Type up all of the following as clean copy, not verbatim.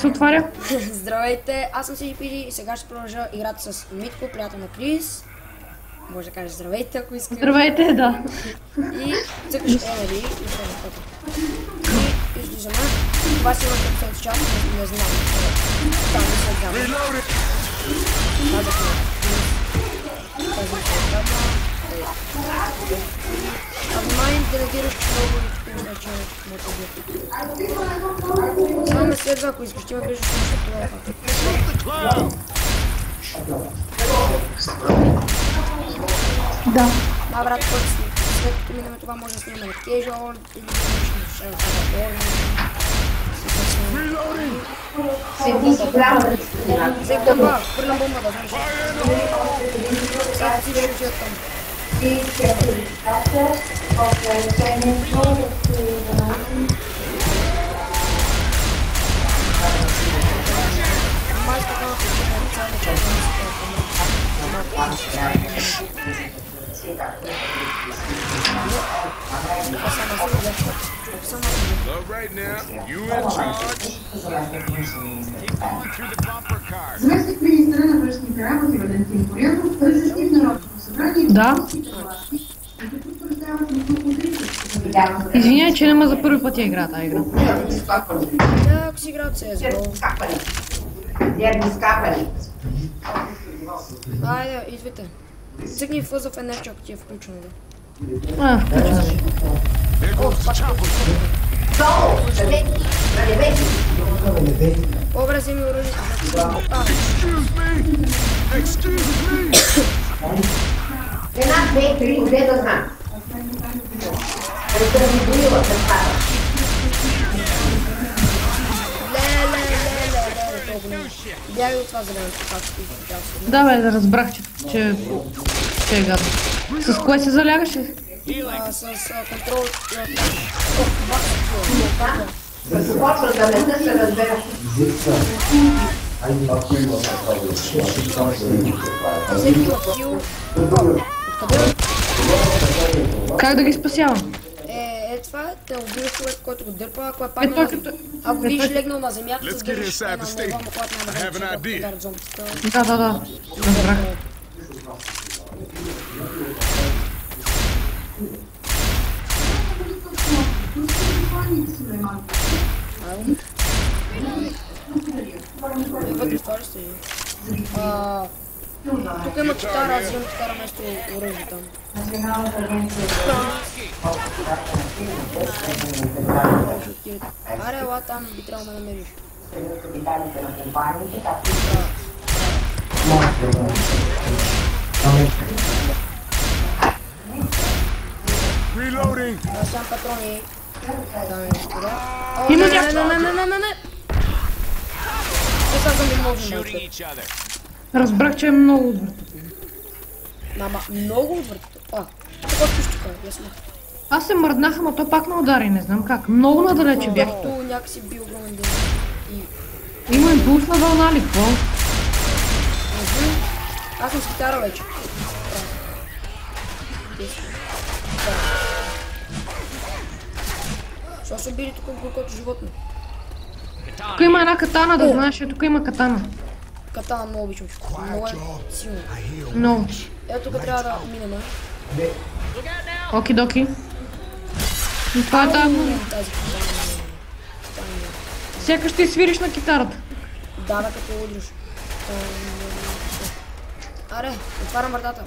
се отваря? Здравейте, аз съм CGPG и сега ще продължа играта с Митко, приятел на Крис. Може да кажеш здравейте, ако искаш. Здравейте, да. И цъкаш нали? И излизаме. Това си има като част, не знам. Там не се знам. А внимание да реагираш много иначе моето убие. Само ме следва, ако искаш, ти ме виждаш нещо. Да. Да, брат, след като минаме това може да снимаме casual или нещо, ще кажа Взех бомба, хвърлям бомба, да знаеш. Сега си ще учи оттам. Right now, you in charge. Keep going through the bumper cars. Заместник министъра на външните работи Валентин Борянов присъства в Народното събрание. Да. Извиняй, че нема за първи път я игра тази игра. Да, ако си играл CSGO. Айде, идвайте. Цъкни в в нещо, ако ти е включено, да. Включено. Добре, вземи оръжието. Една, две, три, къде да знам? Бягай от това зеленото, както ти видял. Да бе, да разбрах, че е гадно. С кое се залягаш? С контрол и Като почваш да лета, ще разбереш. Как да ги спасявам? Това те убива човек, който го дърпа, ако е паднал ако видиш легнал на земята, с гъриш на него, когато няма да ударят зомбите. Да. Разбрах. Вътре това ли стои? Тук има китара, аз взимам китара вместо оръжие там. Аре, ела там би трябвало да намериш. Reloading. Аз сам патрони. Има Не. Сега съм ви можем. Разбрах, че е много отвратително. Мама, много отвратително. Това пищука, ясно. Аз се мръднах, ама то пак ме удари, не знам как. Много надалече бях. Както някакси би огромен ден. Има импулсна вълна ли, какво? Аз съм с китара вече. Защо са били тук горкото животно? Тук има една катана, да знаеш, тук има катана. Катана много обичам. Много е силно. Много. Ето тук трябва да минем, Оки-доки. Това е тази. Сякаш ще свириш на китарата. Да, като удриш. Аре, отварям вратата.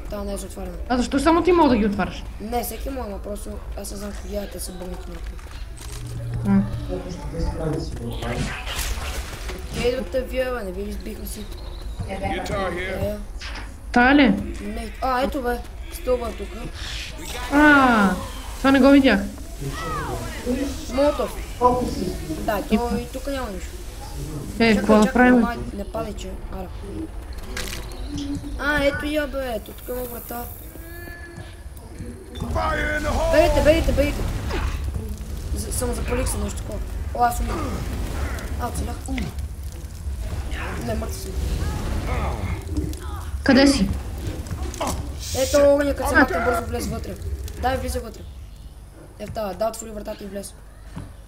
Да, не е за отваряне. А защо само ти мога да ги отваряш? Не, всеки му, ама просто аз не знам коя те са бълники някакви. Те идвате вие, бе, не ви ли сбихме си? Тая ли? Не, ето бе, стълба тук. Това не го видях. Молотов. Да, и тук няма нищо. Какво да правим? Не падай, че. Ето я бе, ето тук има врата. Бегайте. Само запалих се нещо такова. Аз умирам. Оцелях. Не, мъртв си. Къде си? Ето огъня, като се махна бързо влез вътре. Дай, влизай вътре. Да, отвори вратата и влез.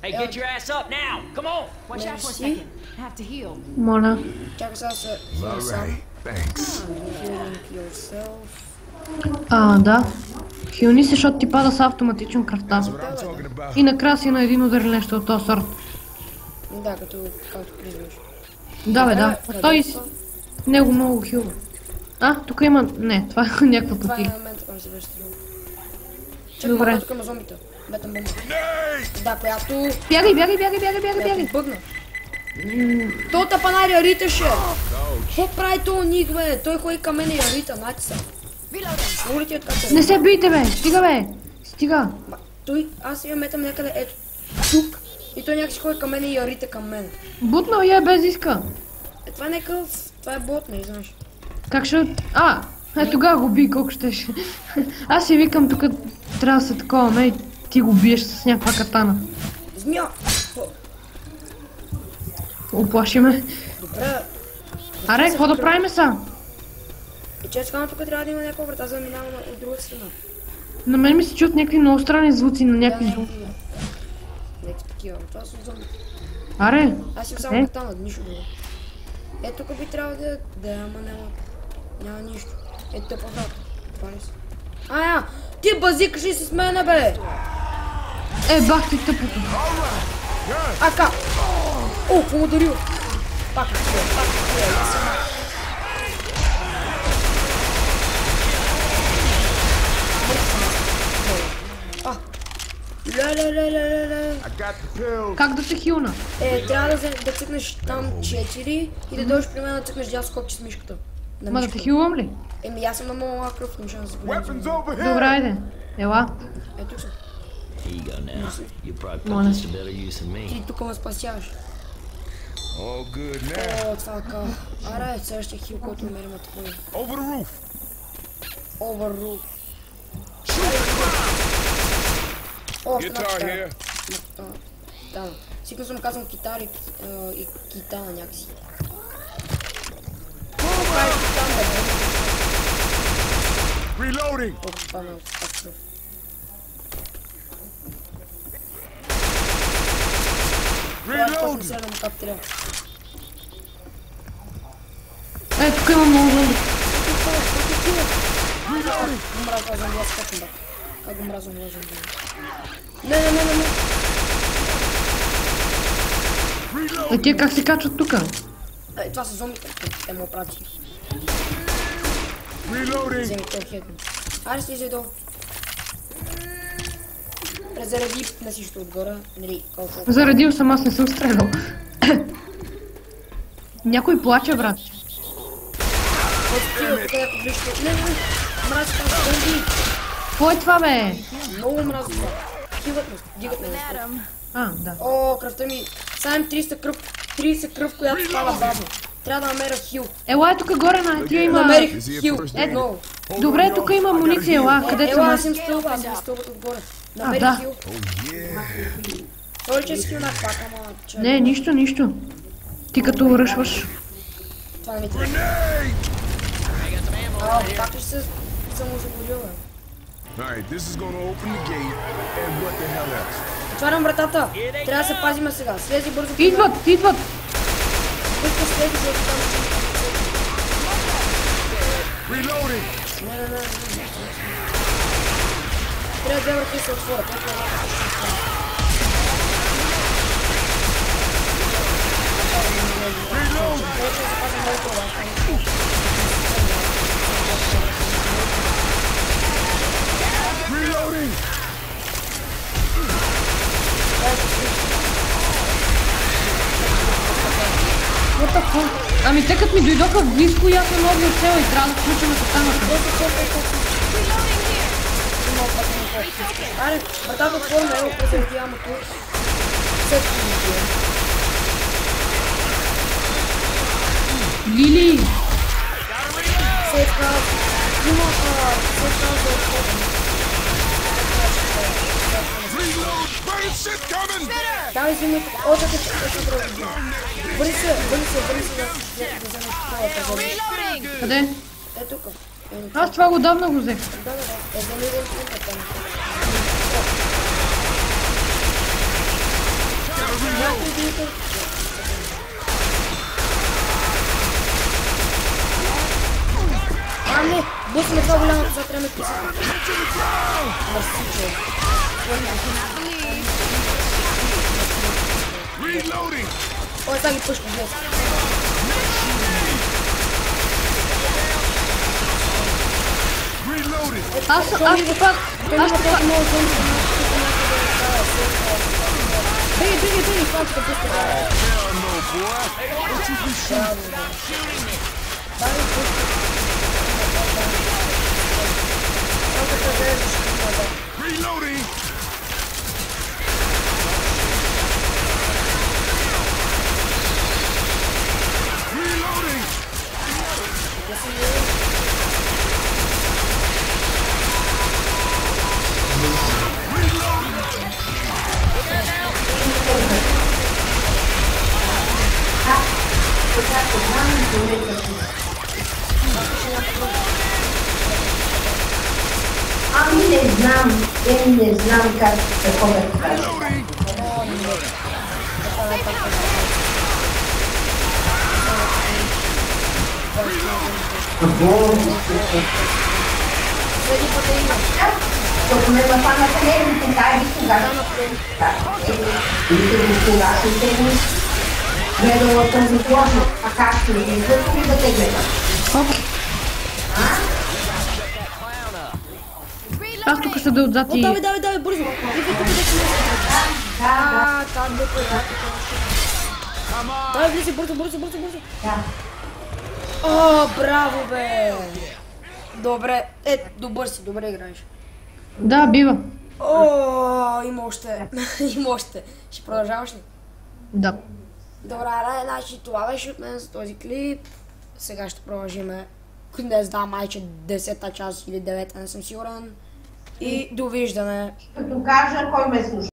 Hey, get your ass up now! Come on! Watch out for a Мерси. second. I have to heal. Моля. Чакай сега се All сам. right, thanks. Healing yourself. Да. Хилни се, защото ти пада с автоматичен кръвта. What I'm talking about. И накрая си на един удар или нещо от този сорт. Да, както призваш. Да, бе, да. Къде Той е с това? него много хилва. Тук има... Не, това е някаква Това е потига. момента, който се беше стрелил. Чакай, Добре. малко тук има зомбита. Бетам бомба. Да, която... Бягай, бягай, бягай, бягай, бягай, бягай. Бъгна. Той тапанар я риташе. Какво прави този ник, бе? Той ходи към мен и я рита, нати са. Много ли ти е така? Не се бийте, бе. Стига, бе. Стига. Той, аз я метам някъде, ето, тук. И той някак си ходи към мен и я рита към мен. Бутнал я без иска. Това е някакъв... Това е бот, не знаеш. Как ще... Тогава го би, колко щеше. Аз си викам, тук трябва да се такова, и ти го биеш с някаква катана. Змия! Оплаши ме. Добре. Аре, какво да правим са? И често казвам, тук трябва да има някаква врата, за да минаваме от другата страна. На мен ми се чуят някакви много странни звуци на някакви звуци. Някакви такива, това са зомби. Аре, Аз имам само катана, нищо друго. Ето тук би трябвало да е, ама няма нищо. Ето те познат. Това ли са? Ти базикаш ли си с мене, бе? бах ти тъпото. Ака! О, какво му дарил? Пак е такива, Ле. I got the pills. Как да се хилна? Трябва да цъкнеш там 4 и да дойдеш при мен да цъкнеш дясно скопче с мишката. На Ма да те мишката. хилвам ли? Аз съм на моя кръв, не ще да се Weapons забравя. over here. Добре, айде. Ела. Ето са. Here you go now. You probably put Morning. this to better use than me. Ти тук ме спасяваш. All good now. О, това е така. Аре, следващия хил, който намерим от твой. Over the roof. Overrule. Още една Guitar китара. here. Да. Сигурно съм казвам китари и китана някакси. Това е китан, бе. Reloading. О, това ме отпасва. Това е точно сега да му каптеря. Тук има много зомби. Умря това зомби, аз капам, бе. Как го мразя това зомби? Не. Тия как се качват тука? Това са зомбите. Те ме опрати. Reloading. Вземи те хедно. Аре слизай долу. Заради на всичко отгоре, нали, колко... Зарадил съм, аз не съм стрелял. Някой плаче, брат. Отива тук някакво вижте. Не, мрази това зомби. Какво е това, бе? Много мрази това. Дигат ме. Да. О, кръвта ми. Сега имам 30 кръв, която спада бавно. Трябва да намеря хил. Ела, тук горе на тия има... Намерих хил. Много. Добре, тук има амуниция, ела. Къде Ела, съм? аз имам стълбът отгоре. да. Намерих хил. Yeah. Той че си хил на пак, ама... Не, нищо. Ти като ръшваш. Това не ми трябва. Пак ли ще съм му загорил, бе? Alright, this is gonna open the gate. And what the hell else? Отварям вратата. Трябва да се пазиме сега. Слези бързо. Идват! Бързо слези, защото там... Reloading. Не. Трябва да върти се отворят. Reloading. What the fuck? Ами те като ми дойдоха близко и аз не мога да цела и трябва да включим катаната. Аре, вратата отворена, ево, презервяваме тук. Всеки видео. Лили! Сега има за отворена. Давай вземи тук. О, чакай, друго видео. Бъди се да вземеш това. Къде? Е тук. Аз това го давно го взех. Да. Вземи го тук. Някой дете. А, не! Блъсваме това голямо, това трябва да писаме. Мърсиче. Ой, сега ги пъшка, гледа. Аз пак... Беги, пак ще пуска. Reloading! Reloading! Ами не знам как какво да ти кажа. Защото ме нападнаха нервите, дай ви кога кога ще те гледала този площ, а как ще ви излъчва ли да те гледам? Аз тук седа отзад и... Давай, бързо! Там да пътя. Давай, влизи, бързо! О, браво, бе! Добре, добър си, добре играеш. Да, бива. О, има още. Ще продължаваш ли? Да. Добре, значи това беше от мен за този клип. Сега ще продължиме. Не знам, майче 10-та част или 9-та, не съм сигурен. И довиждане. Като кажа кой ме слуша.